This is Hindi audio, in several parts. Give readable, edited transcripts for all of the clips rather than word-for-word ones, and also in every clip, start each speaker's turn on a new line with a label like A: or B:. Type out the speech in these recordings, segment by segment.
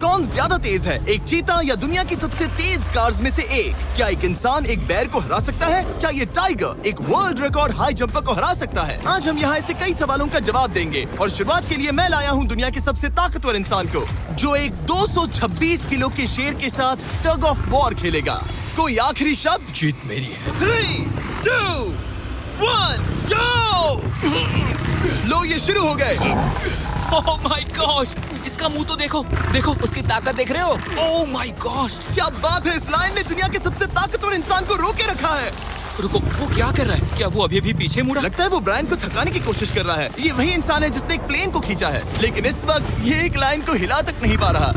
A: कौन ज्यादा तेज है, एक चीता या दुनिया की सबसे तेज कार्स में से एक? क्या एक इंसान एक बैर को हरा सकता है? क्या ये टाइगर एक वर्ल्ड रिकॉर्ड हाई जंपर को हरा सकता है? आज हम यहाँ ऐसे कई सवालों का जवाब देंगे और शुरुआत के लिए मैं लाया हूँ दुनिया के सबसे ताकतवर इंसान को, जो एक 226 किलो के शेर के साथ टग ऑफ वॉर खेलेगा। कोई आखिरी शब्द?
B: जीत मेरी है।
A: 3, 2, 1, go! लो ये शुरू हो गए।
B: ओह माय गॉश, इसका मुंह तो देखो, देखो उसकी ताकत देख रहे हो? ओह माय गॉश,
A: क्या बात है, इस लाइन ने दुनिया के सबसे ताकतवर इंसान को रोके रखा है।
B: रुको, वो क्या कर रहा है? क्या वो अभी भी पीछे मुड़ा?
A: लगता है वो ब्रायन को थकाने की कोशिश कर रहा है। ये वही इंसान है जिसने एक प्लेन को खींचा है, लेकिन इस वक्त ये एक लाइन को हिला तक नहीं पा रहा।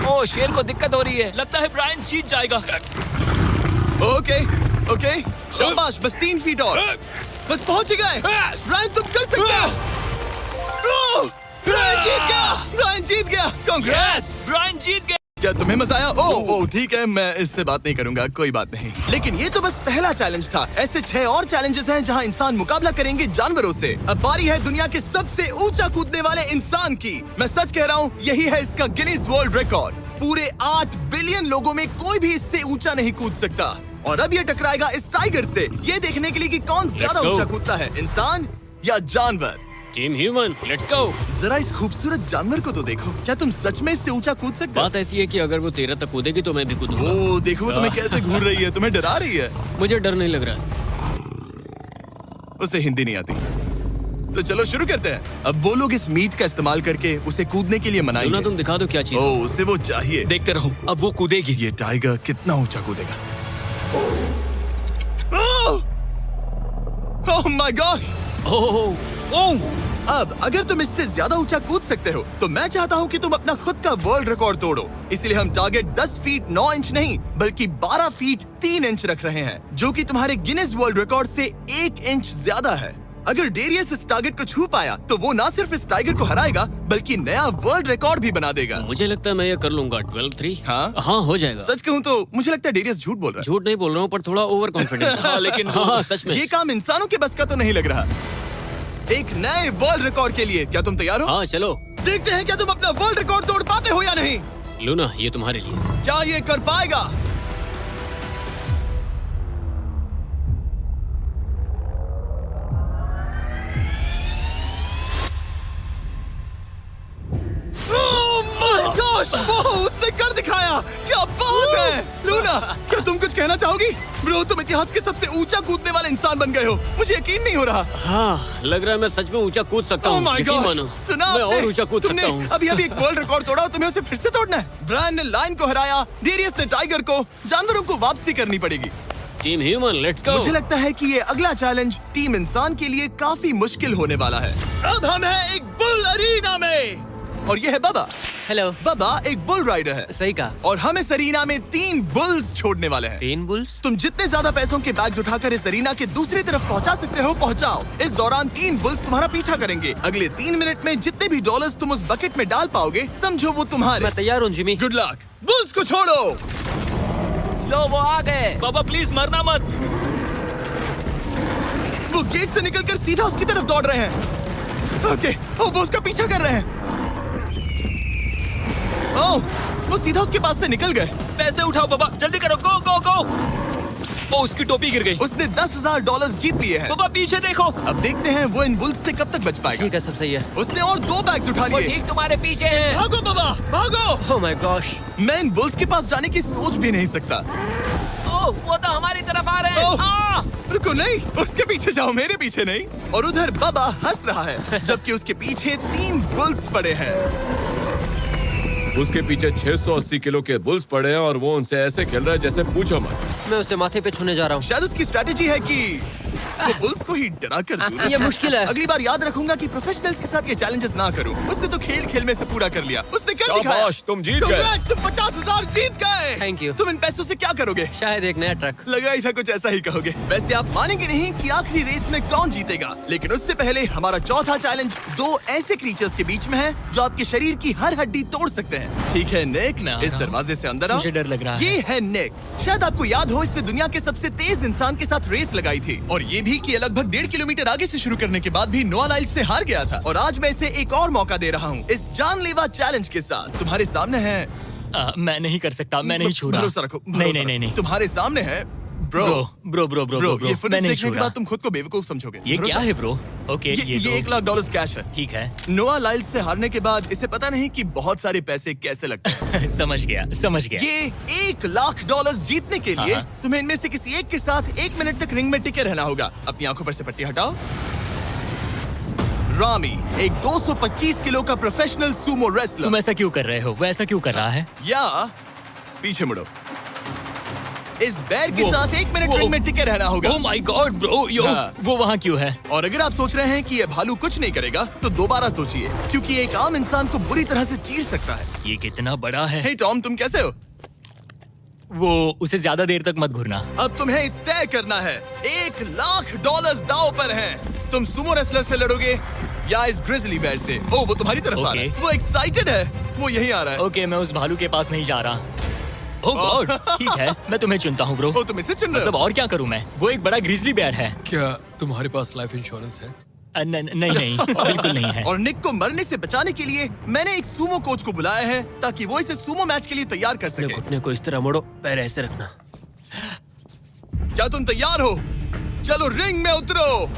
B: ओह, शेर को दिक्कत हो रही है। लगता है ब्रायन जीत जाएगा।
A: ओके, शाबाश, बस 3 फीट और, बस पहुंच ही गए। ब्रायन तुम कर सकते हो। ब्रायन जीत गया, ब्रायन जीत गया। कांग्रेस,
B: ब्रायन जीत गया।
A: क्या तुम्हें मजा आया? ओह ठीक है, मैं इससे बात नहीं करूंगा, कोई बात नहीं। लेकिन ये तो बस पहला चैलेंज था। ऐसे 6 और चैलेंजेस हैं जहां इंसान मुकाबला करेंगे जानवरों से। अब बारी है दुनिया के सबसे ऊंचा कूदने वाले इंसान की। मैं सच कह रहा हूँ, यही है इसका गिनीज वर्ल्ड रिकॉर्ड। पूरे 8 बिलियन लोगों में कोई भी इससे ऊंचा नहीं कूद सकता। और अब ये टकराएगा इस टाइगर से, ये देखने के लिए कि कौन ज्यादा ऊंचा कूदता है, इंसान या जानवर।
B: Team human, let's go.
A: जरा इस खूबसूरत जानवर को तो देखो। क्या तुम सच में इससे ऊंचा कूद सकते हो?
B: बात ऐसी है कि अगर वो 13 तक कूदेगी तो मैं भी कूदूंगा।
A: ओह देखो, वो तुम्हें कैसे घूर रही है, तुम्हें डरा रही है।
B: मुझे डर नहीं लग रहा।
A: उसे हिंदी नहीं आती, तो चलो शुरू करते हैं। अब वो लोग इस मीट का इस्तेमाल करके उसे कूदने के लिए मनाएंगे।
B: तुम दिखा दो क्या चीज।
A: ओह, उसे वो चाहिए।
B: देखते रहो, अब वो कूदेगी।
A: ये टाइगर कितना ऊंचा कूदेगा। Oh my God.
B: ओह,
A: अब अगर तुम इससे ज्यादा ऊंचा कूद सकते हो तो मैं चाहता हूँ कि तुम अपना खुद का वर्ल्ड रिकॉर्ड तोड़ो। इसलिए हम टारगेट 10 फीट 9 इंच नहीं बल्कि 12 फीट 3 इंच रख रहे हैं, जो कि तुम्हारे गिनीज वर्ल्ड रिकॉर्ड से 1 इंच ज्यादा है। अगर डेरियस इस टारगेट को छू पाया तो वो ना सिर्फ इस टाइगर को हराएगा बल्कि नया वर्ल्ड रिकॉर्ड भी बना देगा।
B: मुझे लगता है मैं ये कर लूंगा। 12-3।
A: हाँ
B: हो जाएगा।
A: सच कहूँ तो मुझे लगता है डेरियस झूठ बोल रहा है।
B: झूठ नहीं बोल रहा हूँ, पर थोड़ा ओवर कॉन्फिडेंट। लेकिन हाँ, सच में
A: ये काम इंसानों के बस का तो नहीं लग रहा। एक नए वर्ल्ड रिकॉर्ड के लिए क्या तुम तैयार हो?
B: हाँ चलो
A: देखते हैं क्या तुम अपना वर्ल्ड रिकॉर्ड तोड़ पाते हो या नहीं।
B: लूना, ये तुम्हारे लिए।
A: क्या ये कर पाएगा? वो उसने कर दिखाया। क्या बात है लूना, क्या तुम कुछ कहना चाहोगी? ब्रो, तुम इतिहास के सबसे ऊंचा कूदने वाले इंसान बन गए हो। मुझे यकीन नहीं हो रहा।
B: हाँ, लग रहा है मैं सच में ऊंचा कूद सकता हूँ।
A: सुना,
B: मैं और ऊंचा कूद सकता हूँ।
A: अभी एक वर्ल्ड रिकॉर्ड तोड़ा, तुम्हें उसे फिर से तोड़ना है। ब्रायन ने लाइन को हराया, डेरियस ने टाइगर को, जानवरों को वापसी करनी पड़ेगी।
B: Team human, let's go.
A: मुझे लगता है कि ये अगला चैलेंज टीम इंसान के लिए काफी मुश्किल होने वाला है। अब हम हैं एक बुल अरीना में और ये है बाबा।
C: हेलो।
A: बाबा एक बुल राइडर है।
C: सही कहा।
A: और हम इस अरीना में 3 बुल्स छोड़ने वाले हैं।
C: 3 बुल्स?
A: तुम जितने ज्यादा पैसों के बैग्स उठाकर इस अरीना के दूसरी तरफ पहुंचा सकते हो पहुंचाओ। इस दौरान 3 बुल्स तुम्हारा पीछा करेंगे। अगले 3 मिनट में जितने भी डॉलर्स तुम उस बकेट में डाल पाओगे समझो वो तुम्हारे।
C: मैं तैयार हूँ जिमी।
A: Good luck. बुल्स को छोड़ो।
C: लो, वो आ गए।
B: बाबा प्लीज मरना मत।
A: वो गेट से निकलकर सीधा उसकी तरफ दौड़ रहे हैं। ओके, वो उसका पीछा कर रहे हैं। ओह, वो सीधा उसके पास से निकल गए।
B: पैसे उठाओ बाबा, जल्दी करो, गो गो गो। ओ, उसकी टोपी गिर गई।
A: उसने $10,000 जीत लिए हैं।
B: बाबा पीछे देखो।
A: अब देखते हैं वो इन बुल्स से कब तक बच पाएगा।
C: ठीक है, सब सही है।
A: उसने और 2 बैग्स उठा
B: वो
A: लिए।
B: ठीक तुम्हारे पीछे है।
A: भागो बाबा, भागो।
C: Oh my gosh.
A: मैं इन बुल्स के पास जाने की सोच भी नहीं सकता।
C: ओह, वो तो हमारी तरफ आ रहे
A: ओह,
C: हैं।
A: रुको, नहीं, उसके पीछे जाओ, मेरे पीछे नहीं। और उधर बाबा हंस रहा है जबकि उसके पीछे 3 बुल्स पड़े हैं।
D: उसके पीछे 680 किलो के बुल्स पड़े हैं और वो उनसे ऐसे खेल रहा है जैसे पूछो मत।
C: मैं उसे माथे पे छूने जा रहा हूँ।
A: शायद उसकी स्ट्रेटेजी है कि वो बुल्स को ही डरा कर दूं।
C: ये मुश्किल है।
A: अगली बार याद रखूंगा कि प्रोफेशनल्स के साथ ये चैलेंजेस ना करूं। उसने तो खेल खेल में से पूरा कर लिया। उसने कर दिखाया।
D: शाबाश, तुम जीत गए।
A: Congrats, तुम 50,000 जीत गए।
C: Thank you।
A: तुम इन पैसों से क्या करोगे?
C: शायद एक नया ट्रक।
A: लगा ही था कुछ ऐसा ही कहोगे। वैसे आप मानेंगे नहीं कि आखिरी रेस में कौन जीतेगा, लेकिन उससे पहले हमारा चौथा चैलेंज 2 ऐसे क्रीचर्स के बीच में है जो आपके शरीर की हर हड्डी तोड़ सकते हैं। ठीक है निक, इस दरवाजे से अंदर आओ।
C: मुझे डर लग रहा है।
A: ये है निक। शायद आपको याद हो, इसने दुनिया के सबसे तेज इंसान के साथ रेस लगाई थी और ये भी कि ये लगभग 1.5 किलोमीटर आगे से शुरू करने के बाद भी नोआ लाइल्स से हार गया था। और आज मैं इसे एक और मौका दे रहा हूँ इस जानलेवा चैलेंज के साथ। तुम्हारे सामने है
B: मैं नहीं कर सकता, मैं नहीं छू रहा।
A: भरोसा रखो,
B: नहीं
A: भरोसा
B: नहीं नहीं
A: रखो।
B: नहीं।
A: तुम्हारे सामने है bro.
B: Bro bro bro bro
A: ये
B: मैं
A: फुटेज
B: नहीं
A: देखने
B: छू
A: के
B: रहा।
A: बाद तुम खुद को बेवकूफ समझोगे।
B: ये
A: भरोसा
B: क्या है ब्रो? ओके
A: ये
B: तो
A: $1 लाख कैश है।
B: ठीक है।
A: नोआ लाइल्स से हारने के बाद इसे पता नहीं कि बहुत सारे पैसे कैसे लगते हैं।
B: समझ गया समझ गया।
A: ये $1 लाख जीतने के लिए
B: हाँ।
A: तुम्हें इनमें से किसी एक के साथ 1 मिनट तक रिंग में टिके रहना होगा। अपनी आंखों पर से पट्टी हटाओ। रामी एक 225 किलो का प्रोफेशनल सूमो रेसलर।
B: तुम ऐसा क्यों कर रहे हो? वो ऐसा क्यों कर रहा है?
A: या पीछे मुड़ो। इस बैर के
B: वो-
A: साथ 1 मिनट
B: वो-
A: रिंग में टिके रहना होगा।
B: ओह माय गॉड ब्रो, यो
A: हाँ।
B: वो वहाँ क्यों है?
A: और अगर आप सोच रहे हैं कि ये भालू कुछ नहीं करेगा तो दोबारा सोचिए, क्योंकि एक आम इंसान को बुरी तरह से चीर सकता है।
B: ये कितना बड़ा है।
A: हे टॉम, तुम कैसे हो?
B: वो उसे ज्यादा देर तक मत घूरना।
A: अब तुम्हें तय करना है। $1 लाख दांव पर हैं। तुम सुमो रेसलर से लड़ोगे या इस ग्रिजली बेयर से? ओ, वो तुम्हारी तरफ आ रहा है।
B: Okay.
A: वो एक्साइटेड है। वो यहीं आ रहा है।
B: ओके, मैं उस भालू के पास नहीं जा रहा। ओह गॉड, ठीक है, मैं तुम्हें चुनता हूँ ब्रो।
A: ओ, तुम इसे चुन रहे
B: मतलब
A: हो?
B: और क्या करूँ मैं? वो एक बड़ा ग्रिजली बेयर है।
E: क्या तुम्हारे पास लाइफ इंश्योरेंस है?
B: नहीं बिल्कुल नहीं है।
A: और निक को मरने से बचाने के लिए मैंने एक सूमो कोच को बुलाया है ताकि वो इसे सूमो मैच के लिए तैयार कर
C: अपने
A: सके।
C: घुटने को इस तरह मोड़ो, पैर ऐसे रखना।
A: क्या तुम तैयार हो? चलो रिंग में उतरो।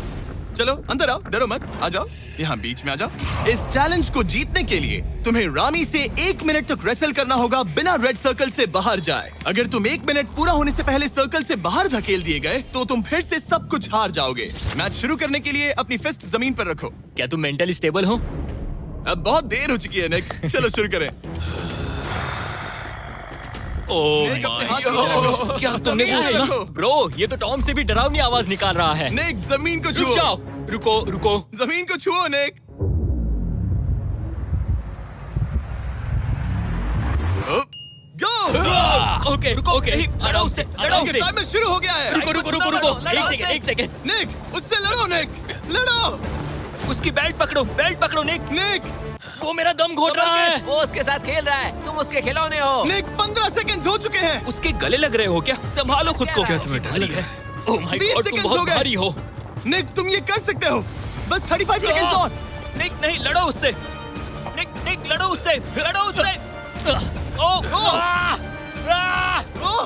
A: चलो अंदर आओ, डरो मत, आ जाओ, यहाँ बीच में आ जाओ। इस चैलेंज को जीतने के लिए तुम्हें रामी से 1 मिनट तक रेसल करना होगा बिना रेड सर्कल से बाहर जाए। अगर तुम 1 मिनट पूरा होने से पहले सर्कल से बाहर धकेल दिए गए तो तुम फिर से सब कुछ हार जाओगे। मैच शुरू करने के लिए अपनी फिस्ट जमीन पर रखो।
B: क्या तुम मेंटली स्टेबल हो?
A: अब बहुत देर हो चुकी है निक, चलो शुरू करें।
B: ओह
A: निक, अपने हाथ
B: माय
A: नीचे रखो।
B: गॉड, क्या तुमने
A: जमीन
B: वो
A: पे
B: सुना?
A: रखो।
B: ब्रो, ये तो टॉम से भी डरावनी आवाज निकाल रहा है।
A: निक, जमीन को
B: रुक
A: छुओ।
B: जाओ, रुको।
A: जमीन को छुओ निक। गो।
B: ओके, लड़ो उससे,
A: टाइमर शुरू हो गया है।
B: रुको, एक सेकंड।
A: निक, उससे लड़ो निक, लड़ो।
B: उसकी बेल्ट पकड़ो निक।
A: निक,
B: वो मेरा दम घोट रहा है।
C: वो उसके साथ खेल रहा है, तुम उसके खिलौने हो।
A: निक 15 सेकंड्स हो चुके हैं।
B: उसके गले लग रहे हो क्या? संभालो खुद को।
C: क्या
E: तुम्हें डर लग रहा है?
B: ओह माय
A: 20
B: गॉड, तुम
A: seconds हो
B: बहुत
A: गए।
B: भारी हो।
A: निक, तुम ये कर सकते हो। बस 35 सेकंड्स और।
B: निक नहीं, लड़ो उससे। निक लड़ो उससे। ओह,
A: ओह,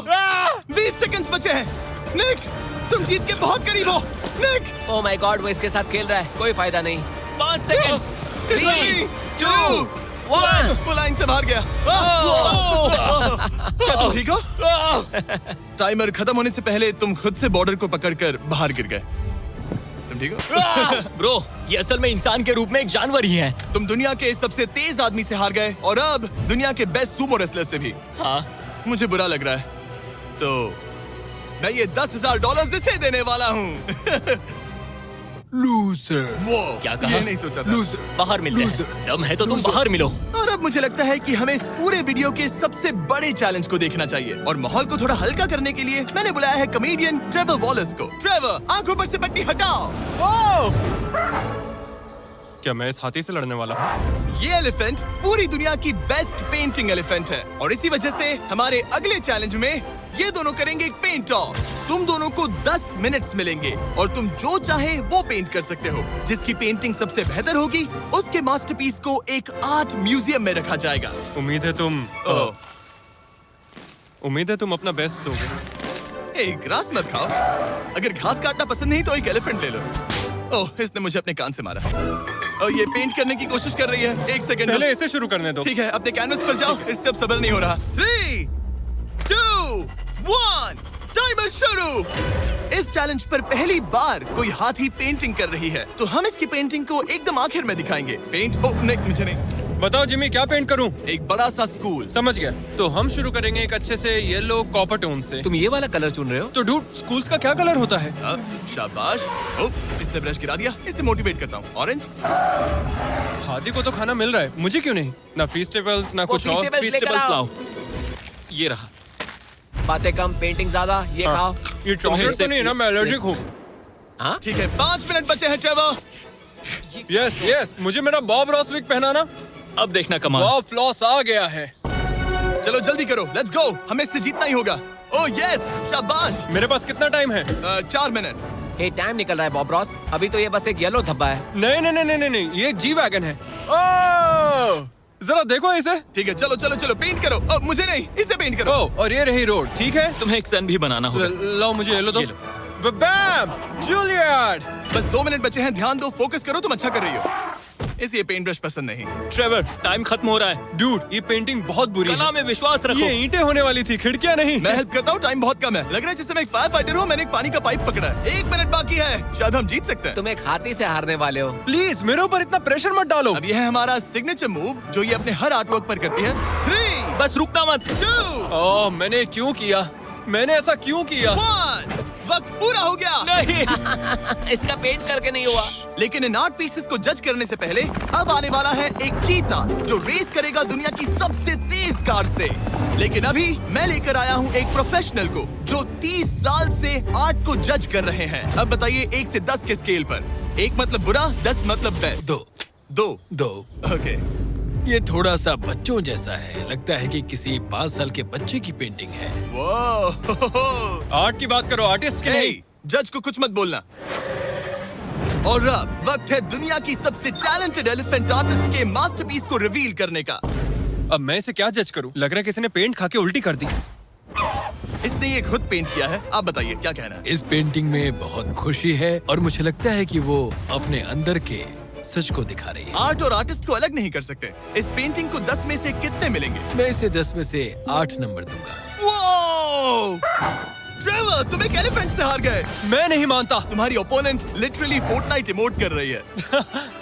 A: 20 सेकंड्स बचे हैं। निक, तुम जीत के बहुत करीब हो। निक,
C: ओह माय गॉड, वो इसके साथ खेल रहा है, कोई फायदा नहीं।
B: 5 सेकंड।
A: 3, 2,
C: 1।
A: वो लाइन से बाहर गया। क्या तुम ठीक हो? टाइमर खत्म होने से पहले तुम खुद से बॉर्डर को पकड़कर बाहर गिर गए। तुम ठीक हो?
B: ब्रो, ये असल में इंसान के रूप में एक जानवर ही है।
A: तुम दुनिया के सबसे तेज आदमी से हार गए और अब दुनिया के बेस्ट सूमो रेसलर से भी।
B: हाँ,
A: मुझे बुरा लग रहा है, तो मैं ये $10,000 इसे देने वाला हूँ।
E: लूजर।
A: वो
B: क्या कहा?
A: ये नहीं सोचा था।
E: लूजर।
B: बाहर मिलते हैं।
E: Loser.
B: दम है तो तुम बाहर मिलो।
A: और अब मुझे लगता है कि हमें इस पूरे वीडियो के सबसे बड़े चैलेंज को देखना चाहिए और माहौल को थोड़ा हल्का करने के लिए मैंने बुलाया है कॉमेडियन ट्रेवर वॉलस को। ट्रेवर, आंखों पर से पट्टी हटाओ।
E: क्या मैं इस हाथी से लड़ने वाला हूँ?
A: ये एलिफेंट पूरी दुनिया की बेस्ट पेंटिंग एलिफेंट है और इसी वजह से हमारे अगले चैलेंज में ये दोनों करेंगे एक पेंट ऑफ। तुम दोनों को 10 मिनट्स मिलेंगे और तुम जो चाहे वो पेंट कर सकते हो। जिसकी पेंटिंग सबसे बेहतर होगी उसके मास्टरपीस को एक आर्ट म्यूजियम में रखा जाएगा।
E: उम्मीद है तुम अपना बेस्ट दोगे।
A: ग्रास मत खाओ। अगर घास काटना पसंद नहीं तो एक एलिफेंट ले लो। ओह, इसने मुझे अपने कान से मारा। और ये पेंट करने की कोशिश कर रही है। 1 सेकंड।
E: पहले इसे शुरू करने दो।
A: ठीक है, अपने कैनवस पर जाओ। इससे अब सब्र नहीं हो रहा। 3, 2, 1, टाइमर शुरू। इस चैलेंज पर पहली बार कोई हाथी पेंटिंग कर रही है, तो हम इसकी पेंटिंग को एकदम आखिर में दिखाएंगे। पेंट, ओह नहीं, मुझे नहीं।
E: बताओ जिमी, क्या पेंट करूं?
A: एक बड़ा सा स्कूल।
E: समझ गया। तो हम शुरू करेंगे एक अच्छे से येलो कॉपर टोन से।
C: तुम ये वाला कलर चुन रहे हो?
E: तो डूड, स्कूल्स का क्या कलर होता है?
A: शाबाश। ओह, इसने ब्रश गिरा दिया। इसे मोटिवेट करता हूँ। ऑरेंज।
E: हाथी को तो खाना मिल रहा है, मुझे क्यों नहीं? ना फीस्टेबल्स ना कुछ और।
C: Feastables लाओ।
B: ये रहा।
C: बातें कम, पेंटिंग ज्यादा, ये
E: हाँ।
C: खाओ।
E: ये चॉकलेट तो नहीं है ना? मैं एलर्जिक हूँ।
C: हाँ?
A: ठीक है, 5 मिनट बचे हैं ट्रेवर।
E: यस, मुझे मेरा बॉब रॉस विग पहनाना।
B: अब देखना कमाल।
E: वाह, फ्लॉस आ गया है।
A: चलो जल्दी करो, लेट्स गो। हमें इससे जीतना ही होगा। ओह यस, शाबाश।
E: मेरे पास कितना टाइम है?
A: 4 मिनट।
C: ये टाइम निकल रहा है बॉब रॉस। अभी तो ये बस एक येलो धब्बा है।
E: नहीं नहीं नहीं नहीं नहीं, ये जी वैगन है। ओह, जरा देखो इसे।
A: ठीक है, चलो चलो चलो, पेंट करो। मुझे नहीं, इसे पेंट करो।
E: ओह, और ये रही रोड, ठीक है।
B: तुम्हें एक सन भी बनाना होगा।
E: लाओ मुझे येलो दो।
B: ये लो।
E: बैम, जूलियट।
A: बस 2 मिनट बचे हैं, ध्यान दो, फोकस करो, तुम अच्छा कर रही हो। इसे ये पेंट ब्रश पसंद नहीं।
B: ट्रेवर, टाइम खत्म हो रहा है।
E: डूड, ये पेंटिंग बहुत बुरी
B: कला
E: है।
B: में विश्वास रखो।
E: ये ईंटें होने वाली थी, खिड़कियां नहीं।
A: मैं हेल्प करता हूँ, टाइम बहुत कम है। लग रहा है जैसे मैं एक फायर फाइटर हूँ, मैंने एक पानी का पाइप पकड़ा है। 1 मिनट बाकी है, शायद हम जीत सकते हैं।
C: तुम एक हाथी से हारने वाले हो।
E: प्लीज मेरे ऊपर इतना प्रेशर मत डालो।
A: अब ये है हमारा सिग्नेचर मूव, जो ये अपने हर आर्टवर्क पर करती है। 3,
B: बस रुकना मत।
A: 2,
E: ओह, मैंने क्यों किया? मैंने ऐसा क्यों किया?
A: 1, वक्त पूरा हो गया।
B: नहीं।
C: इसका पेंट करके नहीं हुआ।
A: लेकिन इन आर्ट पीसेस को जज करने से पहले अब आने वाला है एक चीता जो रेस करेगा दुनिया की सबसे तेज कार से। लेकिन अभी मैं लेकर आया हूँ एक प्रोफेशनल को जो 30 साल से आर्ट को जज कर रहे हैं। अब बताइए 1 से 10 के स्केल पर। 1 मतलब बुरा, 10 मतलब बेस्ट। 2 ओके।
F: ये थोड़ा सा बच्चों जैसा है। लगता है कि किसी 5 साल के बच्चे की पेंटिंग है।
A: वो
E: आर्ट की बात करो, आर्टिस्ट की नहीं।
A: जज को कुछ मत बोलना। और अब वक्त है दुनिया की सबसे टैलेंटेड एलिफेंट आर्टिस्ट के मास्टरपीस को रिवील करने का।
E: अब मैं इसे क्या जज करूं? लग रहा है किसी ने पेंट खा के उल्टी कर दी।
A: इसने ये खुद पेंट किया है। आप बताइए क्या कहना है?
F: इस पेंटिंग में बहुत खुशी है और मुझे लगता है कि वो अपने अंदर के सच को दिखा रही है।
A: आर्ट और आर्टिस्ट को अलग नहीं कर सकते। इस पेंटिंग को 10 में से कितने मिलेंगे?
F: मैं इसे 10 में से 8 नंबर दूंगा।
A: वो ट्रेवर, तुम एक एलिफेंट से हार गए।
E: मैं नहीं मानता।
A: तुम्हारी ओपोनेंट लिटरली फोर्टनाइट इमोट कर रही है।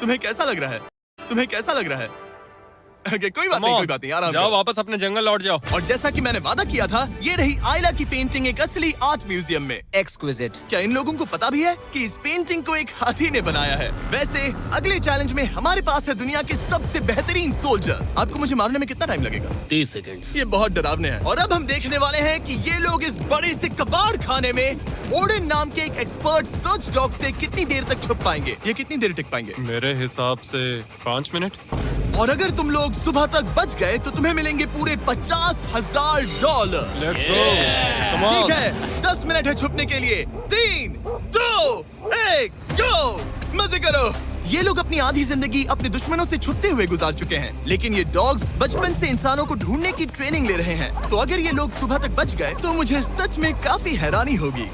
A: तुम्हें कैसा लग रहा है? तुम्हें कैसा लग रहा है? Okay, कोई बात नहीं, आराम
E: जाओ,
A: करो।
E: वापस अपने जंगल लौट जाओ।
A: और जैसा कि मैंने वादा किया था, ये रही आयला की पेंटिंग एक असली आर्ट म्यूजियम में।
C: एक्सक्विजिट।
A: क्या इन लोगों को पता भी है कि इस पेंटिंग को एक हाथी ने बनाया है? वैसे अगले चैलेंज में हमारे पास है दुनिया के सबसे बेहतरीन सोल्जर्स। आपको मुझे मारने में कितना टाइम लगेगा?
B: 30 सेकंड।
A: ये बहुत डरावने हैं। और अब हम देखने वाले हैं कि ये लोग इस बड़े से कबाड़ खाने में ओडिन नाम के एक एक्सपर्ट सर्च डॉग से कितनी देर तक छुप पाएंगे। ये कितनी देर टिक पाएंगे?
E: मेरे हिसाब से 5 मिनट।
A: और अगर तुम लोग सुबह तक बच गए तो तुम्हें मिलेंगे पूरे $50,000।
E: Let's go, come on.
A: ठीक है, 10 मिनट है छुपने के लिए। 3, 2, 1, गो! मजे करो। ये लोग अपनी आधी जिंदगी अपने दुश्मनों से छुपते हुए गुजार चुके हैं, लेकिन ये डॉग्स बचपन से इंसानों को ढूंढने की ट्रेनिंग ले रहे हैं। तो अगर ये लोग सुबह तक बच गए तो मुझे सच में काफी हैरानी होगी।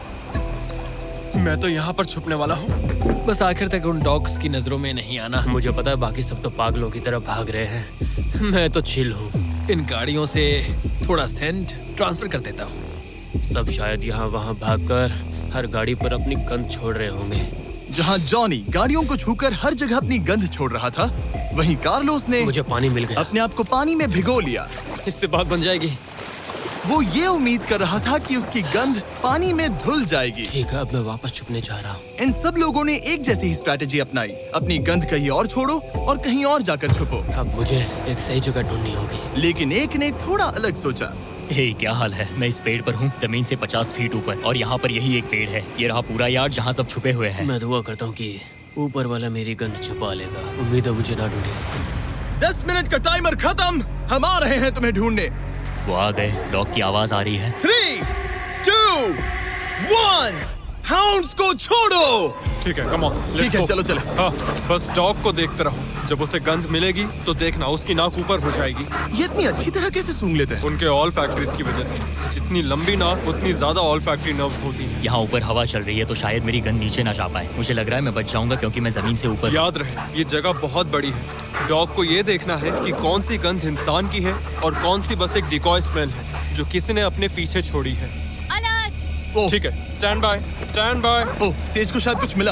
E: मैं तो यहाँ पर छुपने वाला हूँ।
F: बस आखिर तक उन डॉग्स की नजरों में नहीं आना। मुझे पता है बाकी सब तो पागलों की तरफ भाग रहे हैं। मैं तो चिल हूँ। इन गाड़ियों से थोड़ा सेंट ट्रांसफर कर देता हूँ।
B: सब शायद यहाँ वहाँ भागकर हर गाड़ी पर अपनी गंध छोड़ रहे होंगे।
A: जहाँ जॉनी गाड़ियों को छूकर हर जगह अपनी गंध छोड़ रहा था, वहीं कार्लोस ने
B: मुझे पानी मिल गया।
A: अपने आप को पानी में भिगो लिया।
F: इससे बात बन जाएगी।
A: वो ये उम्मीद कर रहा था कि उसकी गंध पानी में धुल जाएगी।
B: ठीक है, अब मैं वापस छुपने जा रहा हूँ।
A: इन सब लोगों ने एक जैसी ही स्ट्रैटेजी अपनाई। अपनी गंध कहीं और छोड़ो और कहीं और जाकर छुपो।
B: अब मुझे एक सही जगह ढूंढनी होगी।
A: लेकिन एक ने थोड़ा अलग सोचा।
G: हे, क्या हाल है? मैं इस पेड़ पर हूँ, जमीन से 50 फीट ऊपर, और यहाँ पर यही एक पेड़ है। ये रहा पूरा यार्ड जहाँ सब छुपे हुए हैं।
B: मैं दुआ करता हूँ कि ऊपर वाला मेरी गंध छुपा लेगा। उम्मीद है मुझे ना ढूंढे।
A: 10 मिनट का टाइमर खत्म। हम आ रहे हैं तुम्हें ढूंढने।
G: वो आ गए। डॉग की आवाज आ रही है।
A: 3, 2, 1, हाउंड्स को छोड़ो।
E: ठीक है, कम ऑन।
A: ठीक है, चलो चले।
E: हाँ, बस डॉग को देखते रहो। जब उसे गंध मिलेगी तो देखना उसकी नाक ऊपर हो जाएगी।
A: ये इतनी अच्छी तरह कैसे सूंघ लेते हैं?
E: उनके ऑल फैक्ट्रीज की वजह से। जितनी लंबी नाक उतनी ज्यादा ऑल फैक्ट्री नर्व्स होती हैं।
G: यहाँ ऊपर हवा चल रही है तो शायद मेरी गंध नीचे ना जा पाए। मुझे लग रहा है मैं बच जाऊंगा क्योंकि मैं जमीन से ऊपर।
E: याद रहे, ये जगह बहुत बड़ी है। डॉग को ये देखना है कि कौन सी गंध इंसान की है और कौन सी बस एक डिकॉय स्मेल है जो किसी ने अपने पीछे छोड़ी है।
A: ओह,
E: ठीक है, stand by, stand by.
A: Oh, says को शायद कुछ मिला।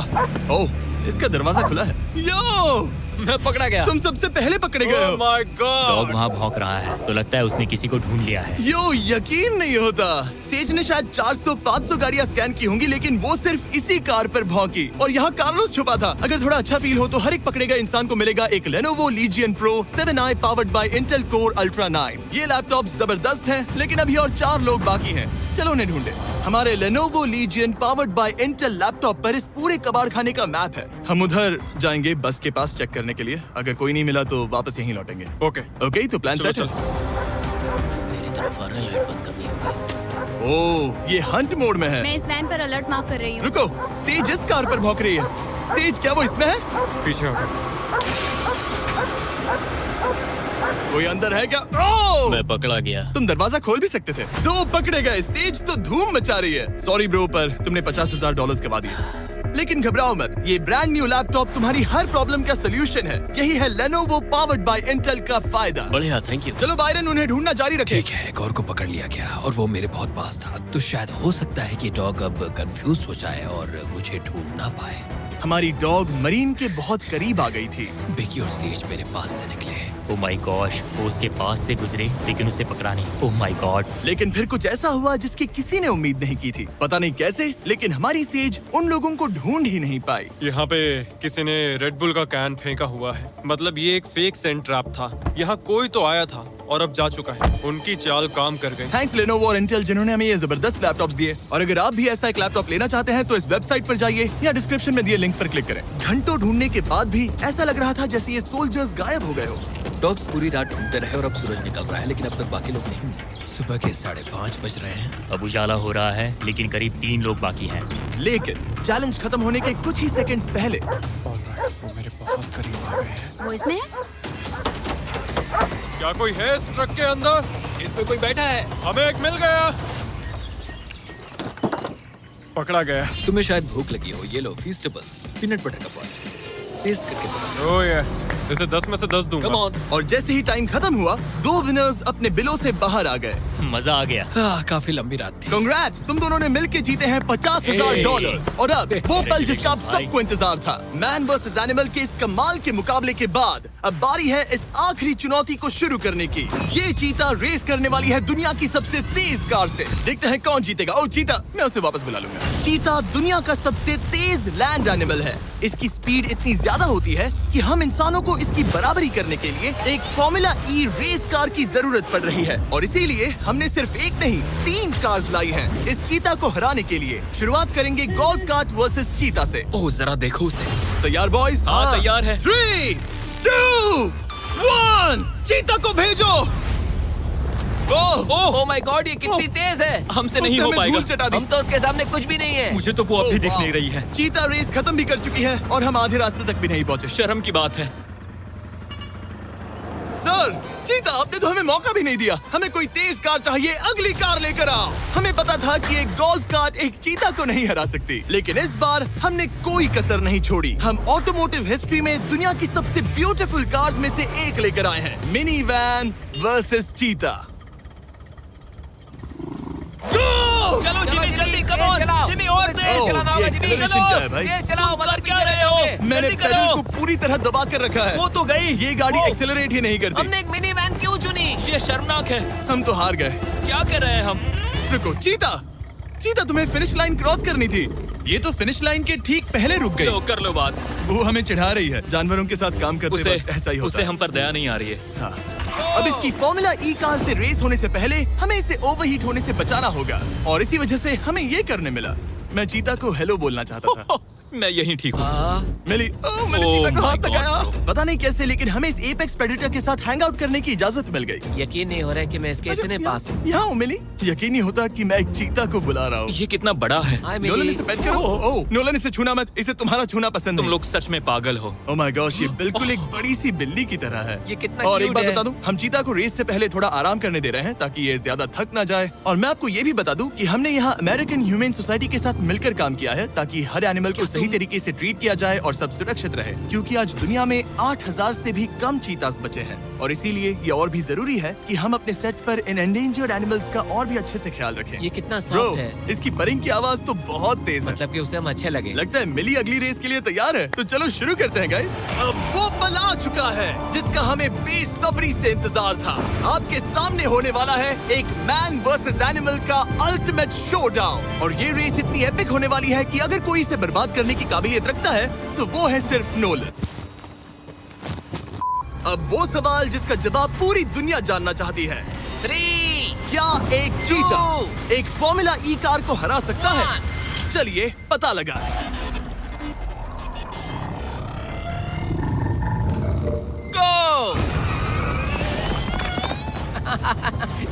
A: ओह, इसका दरवाजा खुला है। यो,
F: मैं पकड़ा गया।
A: तुम सबसे पहले पकड़े गए हो।
E: My
G: dog
E: God.
G: वहाँ भौंक रहा है तो लगता है उसने किसी को ढूंढ लिया है।
A: यो, यकीन नहीं होता। सेज ने शायद 400-500 गाड़ियां स्कैन की होंगी, लेकिन वो सिर्फ इसी कार पर भौंकी। और यहाँ कार्लोस छुपा था। अगर थोड़ा अच्छा फील हो तो हर एक पकड़े गए इंसान को मिलेगा एक Lenovo Legion Pro 7i powered by Intel Core Ultra 9। ये लैपटॉप जबरदस्त है, लेकिन अभी और 4 लोग बाकी हैं। चलो उन्हें ढूंढे। हमारे Lenovo Legion powered by Intel laptop पर इस पूरे कबाड़ खाने का मैप है। हम उधर जाएंगे बस के पास चेक करने के लिए। अगर कोई नहीं मिला तो वापस यहीं लौटेंगे।
E: ओके,
A: ओके, तो प्लान
E: चलो
A: सेट है।
E: चल।
B: मेरी तरफ आ रहा है, लाइट बंद करनी होगी।
A: ओह, ये हंट मोड में है।
H: मैं इस वैन पर अलर्ट मार्क कर रही हूँ।
A: रुको, सेज इस कार पर भौंक रही है। सेज, क्या वो इसमें है?
E: पीछे हटो।
A: कोई अंदर है क्या? ओह!
G: मैं पकड़ा गया।
A: तुम दरवाजा खोल भी सकते थे। दो पकड़े गए। सेज तो धूम मचा रही है। सॉरी ब्रो, पर तुमने $50,000 गवा दिए। लेकिन घबराओ मत, ये ब्रांड न्यू लैपटॉप तुम्हारी हर प्रॉब्लम का सोल्यूशन है। यही है Lenovo पावर्ड बाय इंटेल का फायदा।
G: बढ़िया, थैंक यू।
A: चलो बायरन, उन्हें ढूंढना जारी रखें।
B: ठीक है, एक और को पकड़ लिया गया और वो मेरे बहुत पास था। तो शायद हो सकता है कि डॉग अब कंफ्यूज हो जाए और मुझे ढूंढ ना पाए।
A: हमारी डॉग मरीन के बहुत करीब आ गई थी।
B: बेकी और सेज मेरे पास से निकले।
G: ओह माय गॉश, वो उसके पास से गुजरे लेकिन उसे पकड़ा नहीं। Oh my God.
A: लेकिन फिर कुछ ऐसा हुआ जिसकी किसी ने उम्मीद नहीं की थी। पता नहीं कैसे, लेकिन हमारी सेज उन लोगों को ढूंढ ही नहीं पाई।
E: यहाँ पे किसी ने रेड बुल का कैन फेंका हुआ है। मतलब ये एक फेक सेंट ट्रैप था। यहाँ कोई तो आया था और अब जा चुका है। उनकी चाल काम कर गई।
A: थैंक्स Lenovo और इंटेल, जिन्होंने हमें ये जबरदस्त लैपटॉप्स दिए। और अगर आप भी ऐसा एक लैपटॉप लेना चाहते हैं तो इस वेबसाइट पर जाइए या डिस्क्रिप्शन में दिए लिंक पर क्लिक करें। घंटों ढूंढने के बाद भी ऐसा लग रहा था जैसे ये सोल्जर्स गायब हो गए हो।
B: डॉग्स पूरी रात ढूंढते रहे और अब सूरज निकल रहा है, लेकिन अब तक बाकी लोग नहीं मिले। सुबह के 5:30 बज रहे हैं।
G: अब उजाला हो रहा है लेकिन करीब 3 लोग बाकी हैं।
A: लेकिन चैलेंज खत्म होने के कुछ ही सेकंड्स पहले
E: ऑलराइट, वो मेरे बहुत करीब आ गए हैं।
H: वो इसमें है?
E: क्या कोई है इस ट्रक के अंदर?
B: इसमें कोई बैठा है।
E: हमें एक मिल गया। पकड़ा गया।
B: तुम्हें शायद भूख लगी हो। ये लो फीस्टेबल्स, पीनट बटर का पॉट। टेस्ट करके बताओ।
E: ओह ये, इसे 10 में से 10 दूंगा।
B: Come on.
A: और जैसे ही टाइम खत्म हुआ, 2 विनर्स अपने बिलों से बाहर आ गए।
G: मजा आ गया।
B: काफी लंबी रात थी।
A: कांग्रेट्स, तुम दोनों ने मिलके जीते हैं $50,000। और अब वो पल जिसका आप सबको इंतजार था, मैन वर्सेस एनिमल के इस कमाल के मुकाबले के बाद अब बारी है इस आखिरी चुनौती को शुरू करने की। ये चीता रेस करने वाली है दुनिया की सबसे तेज कार से। देखते हैं कौन जीतेगा। ओ चीता, मैं उसे वापस बुला लूंगा। चीता दुनिया का सबसे तेज लैंड एनिमल है। इसकी स्पीड इतनी ज्यादा होती है कि हम इंसानों को इसकी बराबरी करने के लिए एक फॉर्मूला ई रेस कार की जरूरत पड़ रही है। और इसीलिए हमने सिर्फ एक नहीं 3 कार्स लाई हैं इस चीता को हराने के लिए। शुरुआत करेंगे गोल्फ कार्ट वर्सेस चीता से।
B: ओह, जरा देखो उसे।
A: तैयार बॉयज?
G: हाँ, तैयार है।
A: 3, 2, 1, चीता को भेजो।
C: ओह माय गॉड, ये कितनी तेज है।
G: हमसे नहीं
A: उसने
G: हो
A: हमें
G: पाएगा।
A: धूल चटा दी।
C: हम तो उसके सामने कुछ भी नहीं है।
G: मुझे तो वो अब भी
A: ओह,
G: दिख
A: वाह।
G: नहीं रही है।
A: चीता रेस खत्म भी कर चुकी है और हम आधे रास्ते तक भी नहीं पहुंचे।
G: शर्म की बात है।
A: सर, चीता, आपने तो हमें मौका भी नहीं दिया। हमें कोई तेज कार चाहिए, अगली कार लेकर आओ। हमें पता था कि एक गोल्फ कार्ट एक चीता को नहीं हरा सकती, लेकिन इस बार हमने कोई कसर नहीं छोड़ी। हम ऑटोमोटिव हिस्ट्री में दुनिया की सबसे ब्यूटीफुल कार्स में से एक लेकर आए हैं, मिनी वैन वर्सेस चीता।
C: चलो जिमी, जल्दी कम ऑन जिमी, और तेज
A: ओह,
C: चलाना होगा
A: ये
C: जिमी।
A: acceleration क्या है भाई?
C: तेज चलाओ,
B: तुम कर
C: मतलब
B: क्या
C: पीछे
B: रहे हो?
C: रहोगे।
A: मैंने
B: जल्दी
A: पेडल
B: करो।
A: को पूरी तरह दबा कर रखा है।
B: वो तो गई।
A: ये गाड़ी
B: ओह,
A: एक्सेलरेट ही नहीं करती।
C: हमने एक मिनी वैन क्यों चुनी?
G: ये शर्मनाक है।
A: हम तो हार गए।
G: क्या कर रहे हैं हम?
A: रुको, चीता, चीता, तुम्हें फिनिश लाइन क्रॉस करनी थी। ये तो फिनिश लाइन के ठीक पहले रुक गई।
G: लो, कर लो बात।
A: वो हमें चिढ़ा रही है। जानवरों के साथ काम करते
G: उसे
A: वक्त ऐसा ही होता
G: उसे
A: है।
G: हम पर दया नहीं आ रही है।
A: हाँ। अब इसकी फॉर्मूला ई कार से रेस होने से पहले हमें इसे ओवरहीट होने से बचाना होगा, और इसी वजह से हमें ये करने मिला। मैं चीता को हेलो बोलना चाहता था।
G: मैं यहीं ठीक हूँ।
A: मिली। मैंने
G: Oh
A: चीता को
G: my
A: हाथ
G: God,
A: लगाया।
G: bro.
A: पता नहीं कैसे, लेकिन हमें इस एपेक्स प्रेडेटर के साथ हैंग आउट करने की इजाजत मिल गई।
C: यकीन नहीं हो रहा है कि मैं इसके इतने पास हूँ।
A: यहाँ हूँ मिली। यकीन नहीं होता कि मैं एक चीता को बुला रहा हूँ।
G: ये कितना बड़ा है।
C: हाय
A: नोलन,
C: मिली।
A: इसे पेट करो। ओह, नोलन, इसे छूना मत। इसे तुम्हारा छूना पसंद
G: तुम
A: नहीं।
G: लोग सच में पागल हो।
A: ओह माय गॉश, ये बिल्कुल एक बड़ी सी बिल्ली की तरह है।
C: ये कितना
A: और एक
C: cute
A: बात
C: है।
A: बता दूं, हम चीता को रेस से पहले थोड़ा आराम करने दे रहे हैं ताकि ये ज्यादा थक ना जाए। और मैं आपको ये भी बता दूं कि हमने यहाँ अमेरिकन ह्यूमन सोसाइटी के साथ मिलकर काम किया है ताकि हर एनिमल को सही तरीके से ट्रीट किया जाए और सब सुरक्षित रहे, क्योंकि आज दुनिया में 8,000 से भी कम चीतास बचे हैं। और इसीलिए ये और भी जरूरी है कि हम अपने सेट पर इन एंडेंजर्ड एनिमल्स का और भी अच्छे से ख्याल रखें।
C: ये कितना
A: ब्रो,
C: सॉफ्ट है।
A: इसकी परिंग की आवाज तो बहुत तेज है।
C: मतलब कि उसे हम अच्छे लगे।
A: लगता है मिली अगली रेस के लिए तैयार है। तो चलो शुरू करते हैं गाइस। अब वो पल आ चुका है जिसका हमें बेसब्री से इंतजार था। आपके सामने होने वाला है एक मैन वर्सेस एनिमल का अल्टीमेट शोडाउन। और ये रेस इतनी एपिक होने वाली है कि अगर कोई इसे बर्बाद करने की काबिलियत रखता है तो वो है सिर्फ नोलन। अब वो सवाल जिसका जवाब पूरी दुनिया जानना चाहती है,
C: 3,
A: क्या एक चीता एक फॉर्मूला ई कार को हरा सकता है? चलिए पता लगा।
C: गो।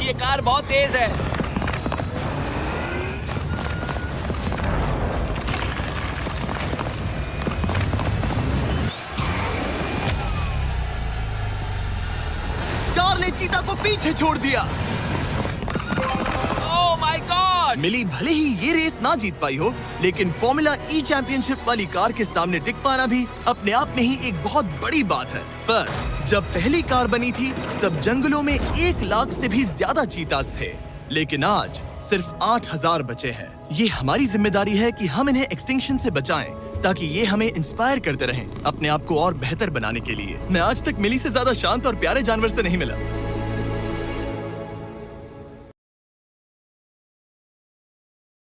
C: ये कार बहुत तेज है।
A: चीता को पीछे छोड़ दिया।
C: Oh my God.
A: मिली भले ही ये रेस ना जीत पाई हो, लेकिन फॉर्मूला ई चैंपियनशिप वाली कार के सामने टिक पाना भी अपने आप में ही एक बहुत बड़ी बात है। पर जब पहली कार बनी थी तब जंगलों में 1 लाख से भी ज्यादा चीतास थे, लेकिन आज सिर्फ 8000 बचे हैं। ये हमारी जिम्मेदारी है कि हम इन्हें एक्सटिंक्शन से बचाएं, ताकि ये हमें इंस्पायर करते रहें अपने आप को और बेहतर बनाने के लिए। मैं आज तक मिली से ज्यादा शांत और प्यारे जानवर से नहीं मिला।